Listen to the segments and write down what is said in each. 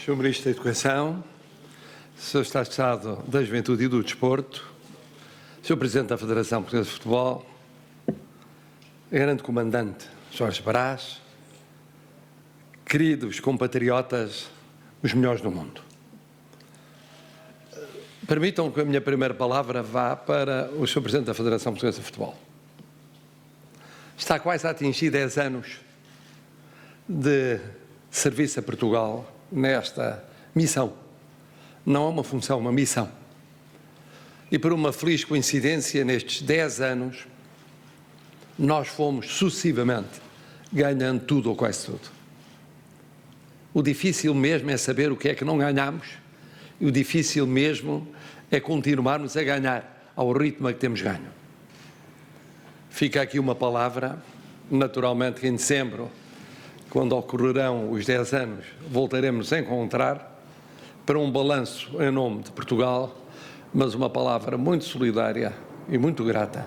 Sr. Ministro da Educação, Sr. Estado de Estado da Juventude e do Desporto, Sr. Presidente da Federação Portuguesa de Futebol, grande comandante Jorge Brás, queridos compatriotas, os melhores do mundo. Permitam que a minha primeira palavra vá para o Sr. Presidente da Federação Portuguesa de Futebol. Está quase a atingir 10 anos de serviço a Portugal nesta missão. Não é uma função, uma missão. E por uma feliz coincidência, nestes 10 anos, nós fomos sucessivamente ganhando tudo ou quase tudo. O difícil mesmo é saber o que é que não ganhamos e o difícil mesmo é continuarmos a ganhar ao ritmo a que temos ganho. Fica aqui uma palavra, naturalmente que em dezembro, quando ocorrerão os 10 anos, voltaremos a encontrar para um balanço em nome de Portugal, mas uma palavra muito solidária e muito grata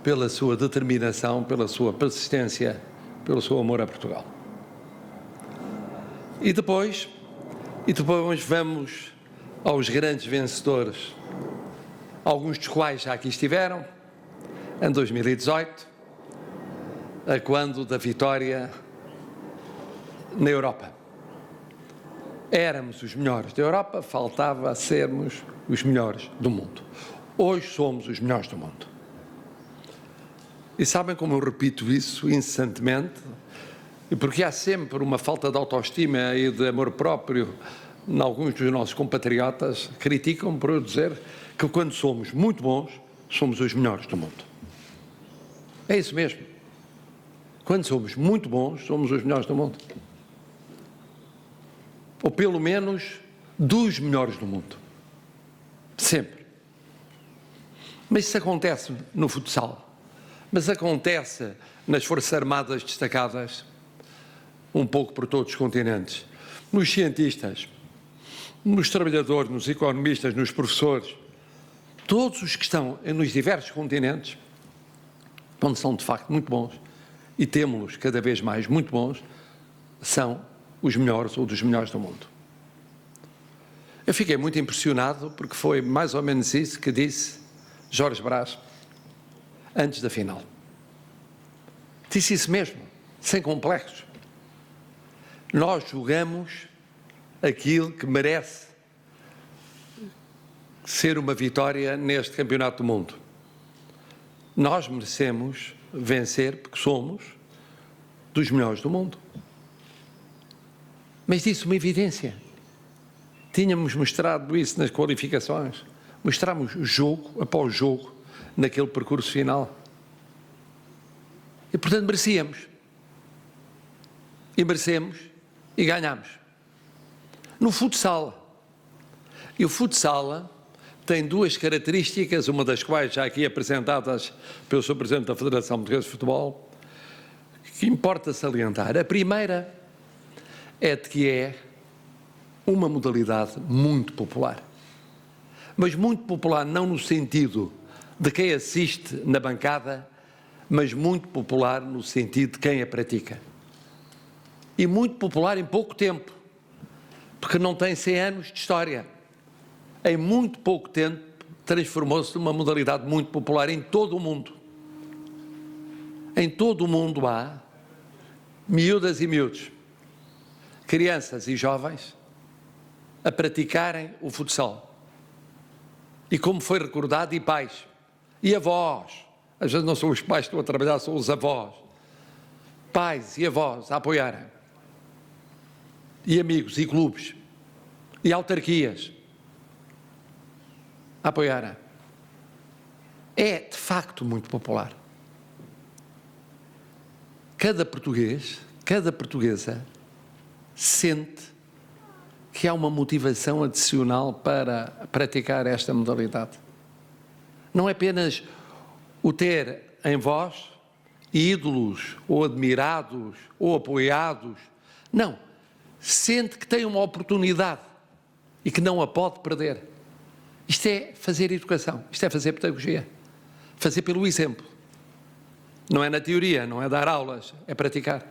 pela sua determinação, pela sua persistência, pelo seu amor a Portugal. E depois vamos aos grandes vencedores, alguns dos quais já aqui estiveram, em 2018, a quando da vitória na Europa. Éramos os melhores da Europa, faltava sermos os melhores do mundo. Hoje somos os melhores do mundo. E sabem como eu repito isso incessantemente? E porque há sempre uma falta de autoestima e de amor próprio em alguns dos nossos compatriotas, criticam-me por eu dizer que quando somos muito bons, somos os melhores do mundo. É isso mesmo. Quando somos muito bons, somos os melhores do mundo. Ou pelo menos dos melhores do mundo. Sempre. Mas isso acontece no futsal. Mas acontece nas Forças Armadas destacadas, um pouco por todos os continentes. Nos cientistas, nos trabalhadores, nos economistas, nos professores, todos os que estão nos diversos continentes, onde são de facto muito bons, e temos-los cada vez mais muito bons, são os melhores ou dos melhores do mundo. Eu fiquei muito impressionado porque foi mais ou menos isso que disse Jorge Brás antes da final. Disse isso mesmo, sem complexos. Nós jogamos aquilo que merece ser uma vitória neste Campeonato do Mundo. Nós merecemos vencer porque somos dos melhores do mundo. Mas disse uma evidência. Tínhamos mostrado isso nas qualificações. Mostramos jogo após jogo naquele percurso final. E, portanto, merecíamos. E merecemos e ganhamos. No futsal. E o futsal tem duas características, uma das quais já aqui apresentadas pelo Sr. Presidente da Federação Portuguesa de Futebol, que importa salientar. A primeira é de que é uma modalidade muito popular. Mas muito popular não no sentido de quem assiste na bancada, mas muito popular no sentido de quem a pratica. E muito popular em pouco tempo, porque não tem 100 anos de história. Em muito pouco tempo transformou-se numa modalidade muito popular em todo o mundo. Em todo o mundo há miúdas e miúdos, crianças e jovens a praticarem o futsal. E como foi recordado, e pais, e avós, às vezes não são os pais que estão a trabalhar, são os avós, pais e avós a apoiarem, e amigos, e clubes, e autarquias a apoiarem. É, de facto, muito popular. Cada português, cada portuguesa sente que há uma motivação adicional para praticar esta modalidade. Não é apenas o ter em vós ídolos, ou admirados, ou apoiados. Não. Sente que tem uma oportunidade e que não a pode perder. Isto é fazer educação, isto é fazer pedagogia. Fazer pelo exemplo. Não é na teoria, não é dar aulas, é praticar.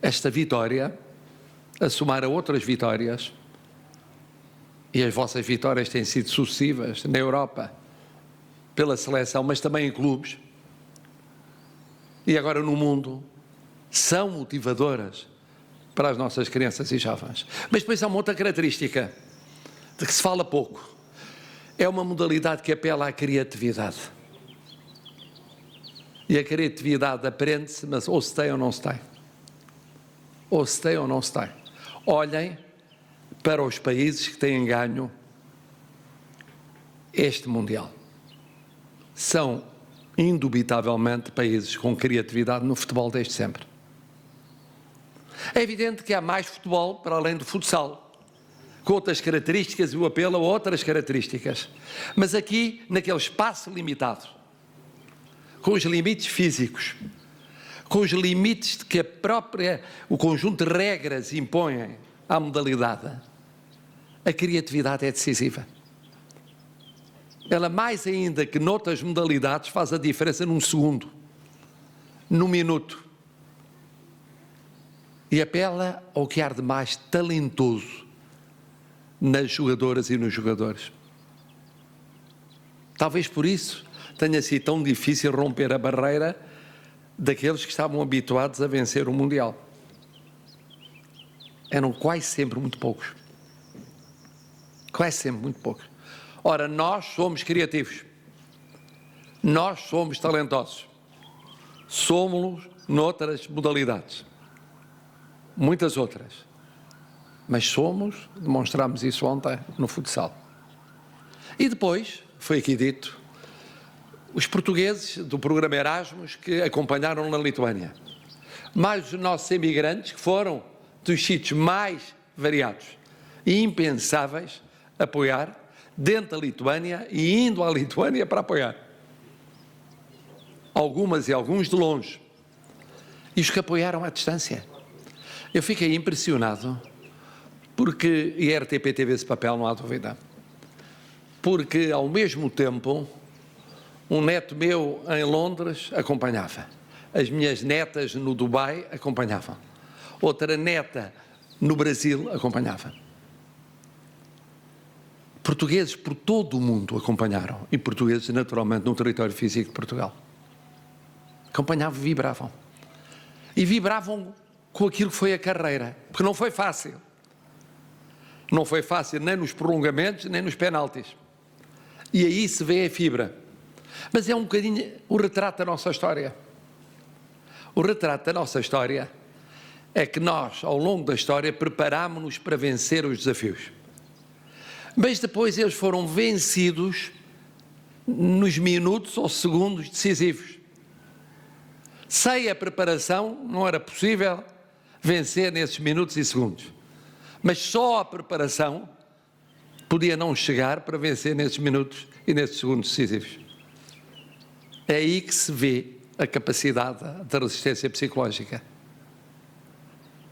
esta vitória a somar a outras vitórias, e as vossas vitórias têm sido sucessivas na Europa, pela seleção, mas também em clubes, e agora no mundo, são motivadoras para as nossas crianças e jovens. Mas depois há uma outra característica de que se fala pouco. É uma modalidade que apela à criatividade. E a criatividade aprende-se, mas ou se tem ou não se tem. Ou se tem ou não se tem. Olhem para os países que têm ganho este Mundial. São, indubitavelmente, países com criatividade no futebol desde sempre. É evidente que há mais futebol para além do futsal, com outras características e o apelo a outras características. Mas aqui, naquele espaço limitado, com os limites físicos, com os limites que o conjunto de regras impõem à modalidade, a criatividade é decisiva. Ela, mais ainda que noutras modalidades, faz a diferença num segundo, num minuto. E apela ao que há de mais talentoso nas jogadoras e nos jogadores. Talvez por isso tenha sido tão difícil romper a barreira daqueles que estavam habituados a vencer o Mundial. Eram quase sempre muito poucos. Quase sempre muito poucos. Ora, nós somos criativos. Nós somos talentosos. Somos noutras modalidades. Muitas outras. Mas demonstramos isso ontem no futsal. E depois, foi aqui dito, os portugueses do programa Erasmus que acompanharam na Lituânia. Mais os nossos imigrantes que foram dos sítios mais variados e impensáveis apoiar dentro da Lituânia e indo à Lituânia para apoiar. Algumas e alguns de longe. E os que apoiaram à distância. Eu fiquei impressionado porque, e a RTP teve esse papel, não há dúvida, porque ao mesmo tempo um neto meu em Londres acompanhava, as minhas netas no Dubai acompanhavam, outra neta no Brasil acompanhava. Portugueses por todo o mundo acompanharam, e portugueses naturalmente no território físico de Portugal. Acompanhavam e vibravam. E vibravam com aquilo que foi a carreira, porque não foi fácil. Não foi fácil nem nos prolongamentos, nem nos penaltis. E aí se vê a fibra. Mas é um bocadinho o retrato da nossa história. O retrato da nossa história é que nós, ao longo da história, preparámos-nos para vencer os desafios. Mas depois eles foram vencidos nos minutos ou segundos decisivos. Sem a preparação, não era possível vencer nesses minutos e segundos. Mas só a preparação podia não chegar para vencer nesses minutos e nesses segundos decisivos. É aí que se vê a capacidade da resistência psicológica.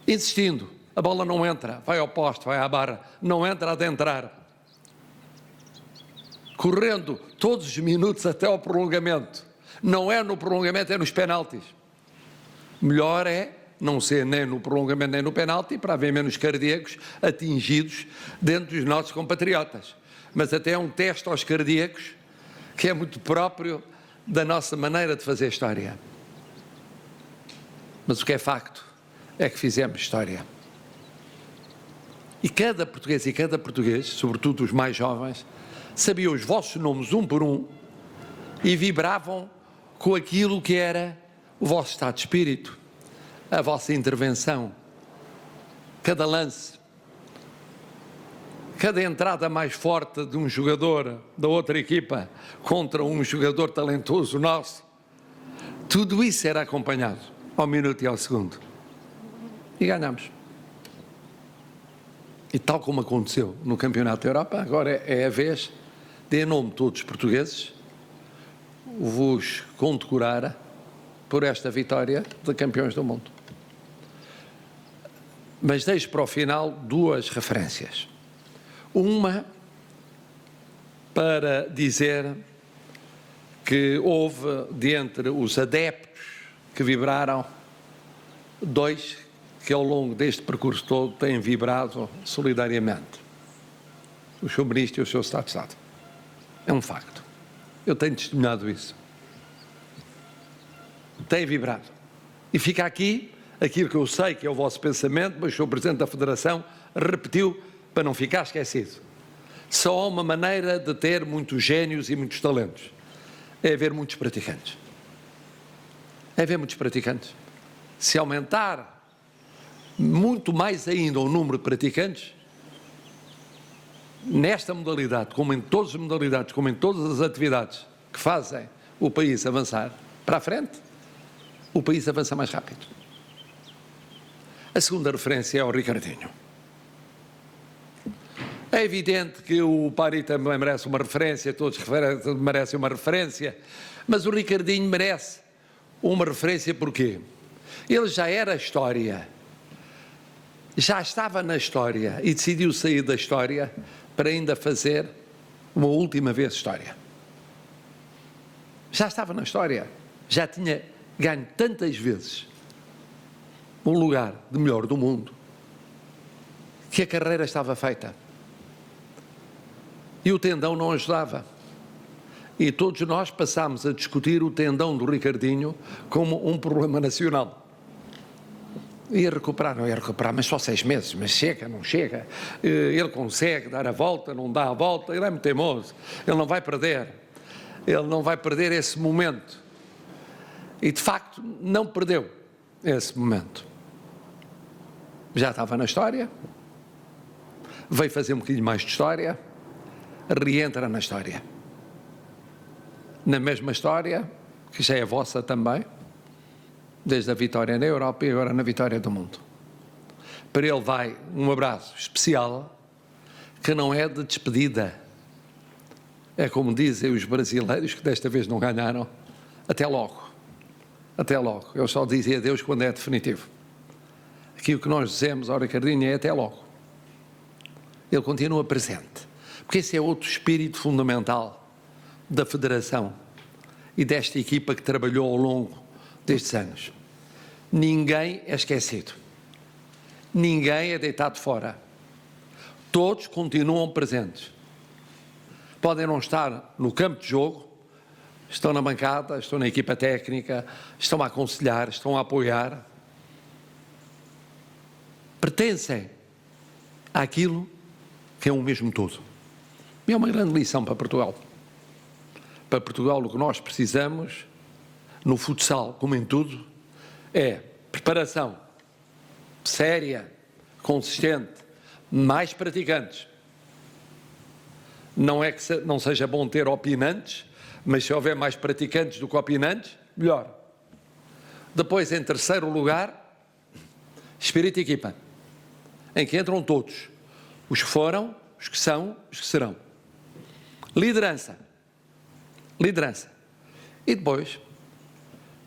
Insistindo, a bola não entra, vai ao poste, vai à barra, não entra a de entrar. Correndo todos os minutos até ao prolongamento. Não é no prolongamento, é nos penaltis. Melhor é não ser nem no prolongamento nem no penalti, para haver menos cardíacos atingidos dentro dos nossos compatriotas. Mas até é um teste aos cardíacos que é muito próprio da nossa maneira de fazer história. Mas o que é facto é que fizemos história. E cada português, sobretudo os mais jovens, sabiam os vossos nomes um por um e vibravam com aquilo que era o vosso estado de espírito, a vossa intervenção, cada lance, cada entrada mais forte de um jogador da outra equipa contra um jogador talentoso nosso, tudo isso era acompanhado ao minuto e ao segundo. E ganhamos. E tal como aconteceu no Campeonato da Europa, agora é a vez de, em nome de todos os portugueses, vos condecorar por esta vitória de campeões do mundo. Mas deixo para o final duas referências. Uma para dizer que houve, de entre os adeptos que vibraram, dois que ao longo deste percurso todo têm vibrado solidariamente. O Sr. Ministro e o Sr. Estado de Estado. É um facto. Eu tenho testemunhado isso. Tem vibrado. E fica aqui aquilo que eu sei que é o vosso pensamento, mas o Sr. Presidente da Federação repetiu para não ficar esquecido. Só há uma maneira de ter muitos génios e muitos talentos. É haver muitos praticantes. É haver muitos praticantes. Se aumentar muito mais ainda o número de praticantes, nesta modalidade, como em todas as modalidades, como em todas as atividades que fazem o país avançar para a frente, o país avança mais rápido. A segunda referência é ao Ricardinho. É evidente que o Pari também merece uma referência, todos merecem uma referência, mas o Ricardinho merece uma referência porquê? Ele já era história, já estava na história e decidiu sair da história para ainda fazer uma última vez história. Já estava na história, já tinha ganho tantas vezes um lugar de melhor do mundo que a carreira estava feita. E o tendão não ajudava. E todos nós passámos a discutir o tendão do Ricardinho como um problema nacional. Ia recuperar, não ia recuperar, mas só 6 meses, mas chega, não chega. Ele consegue dar a volta, não dá a volta, ele é muito teimoso, ele não vai perder esse momento. E de facto não perdeu esse momento. Já estava na história, veio fazer um bocadinho mais de história, reentra na história. Na mesma história, que já é vossa também, desde a vitória na Europa e agora na vitória do mundo. Para ele vai um abraço especial, que não é de despedida. É como dizem os brasileiros que desta vez não ganharam, até logo. Até logo. Eu só dizia adeus quando é definitivo. Aqui o que nós dizemos ao Ricardinho é até logo. Ele continua presente. Porque esse é outro espírito fundamental da Federação e desta equipa que trabalhou ao longo destes anos. Ninguém é esquecido. Ninguém é deitado fora. Todos continuam presentes. Podem não estar no campo de jogo, estão na bancada, estão na equipa técnica, estão a aconselhar, estão a apoiar. Pertencem àquilo que é o mesmo todo. E é uma grande lição para Portugal. Para Portugal, o que nós precisamos, no futsal, como em tudo, é preparação séria, consistente, mais praticantes. Não é que não seja bom ter opinantes, mas se houver mais praticantes do que opinantes, melhor. Depois, em terceiro lugar, espírito de equipa, em que entram todos, os que foram, os que são, os que serão. Liderança. E depois,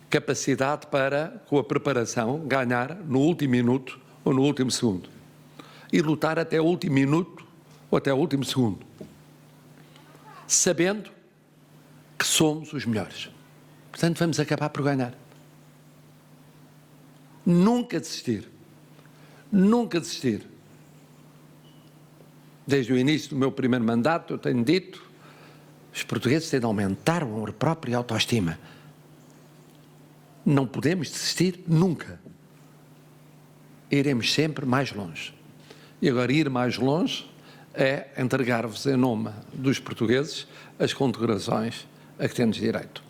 capacidade para, com a preparação, ganhar no último minuto ou no último segundo. E lutar até o último minuto ou até o último segundo. Sabendo que somos os melhores. Portanto, vamos acabar por ganhar. Nunca desistir. Nunca desistir. Desde o início do meu primeiro mandato, eu tenho dito, os portugueses têm de aumentar o amor próprio e a autoestima. Não podemos desistir nunca. Iremos sempre mais longe. E agora ir mais longe é entregar-vos em nome dos portugueses as condecorações a que temos direito.